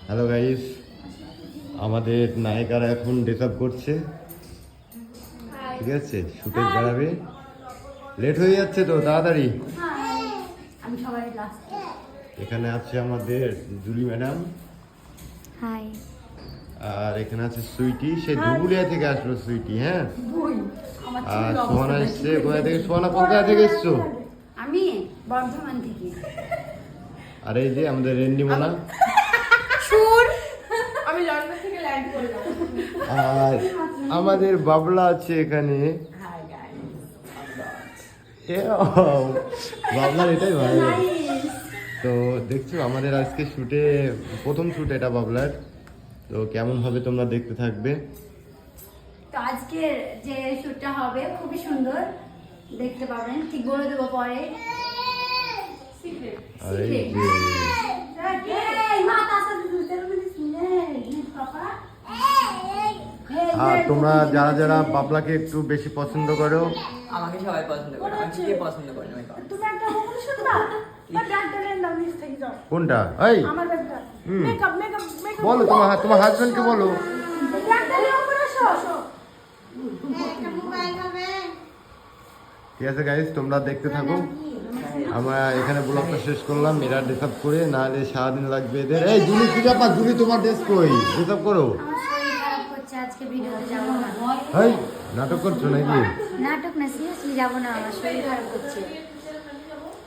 Hello guys, আমাদের নায়িকারা এখন dress up করছে। ঠিক আছে, শুটে বেড়াবে, লেট হয়ে যাচ্ছে তো, তাড়াতাড়ি। এখানে আছে আমাদের জুলি ম্যাডাম, হাই। আর এখানে আছে সুইটি, সে ধুবুলিয়া থেকে আসলো সুইটি। হ্যাঁ, আর সোহানা এসছে কোথা থেকে? সোহানা কোথা থেকে এসছো? আমি বর্ধমান থেকে। আর এই যে আমাদের রেন্ডিমোনা, আমি লন্ডন থেকে ল্যান্ড করলাম। আর আমাদের বাবলা আছে এখানে। বাবলার এটাই ভালো। তো দেখছো আমাদের আজকে শুটে প্রথম শুট এটা বাবলার। তো কেমন হবে তোমরা দেখতে থাকবে। তো আজকে যে শুটটা হবে খুবই সুন্দর, দেখতে পাবেন, ঠিক বলে দেবো পরে। আর এই যে আর তোমরা যারা যারা বাবলাকে একটু বেশি পছন্দ করো, আমাকে সবাই পছন্দ করে, আমাকে কে পছন্দ করে না? তুমি একটা কথা শুনবা? বা ব্যাগটা নেন দাও, নিচ থেকে যাও। কোনটা? এই আমার ব্যাগটা। Makeup makeup makeup. বলো তোমার হাজবেন্ডকে বলো। ব্যাগটা নিয়ে উপরে আসো। ঠিক আছে গাইস, তোমরা দেখতে থাকো। আমরা এখানে ব্লগটা শেষ করলাম। এরা ড্রেস আপ করে, নাহলে সারাদিন লাগবে এদের। এই জুলি কি ব্যাপার? জুলি তোমার ড্রেস কই? ড্রেস আপ করো। আমার শরীর খারাপ করছে, আজকে ভিডিওতে যাবো না। এই নাটক করছো নাকি? নাটক না, সিরিয়াসলি যাবো না, আমার শরীর খারাপ করছে।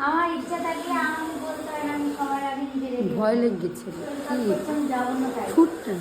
আমার ইচ্ছা থাকলে আমি বলতে পারি না, আমি সবার আগে নিজে ভয় লেগে গেছিল, যাবো না তাই। ছুটটা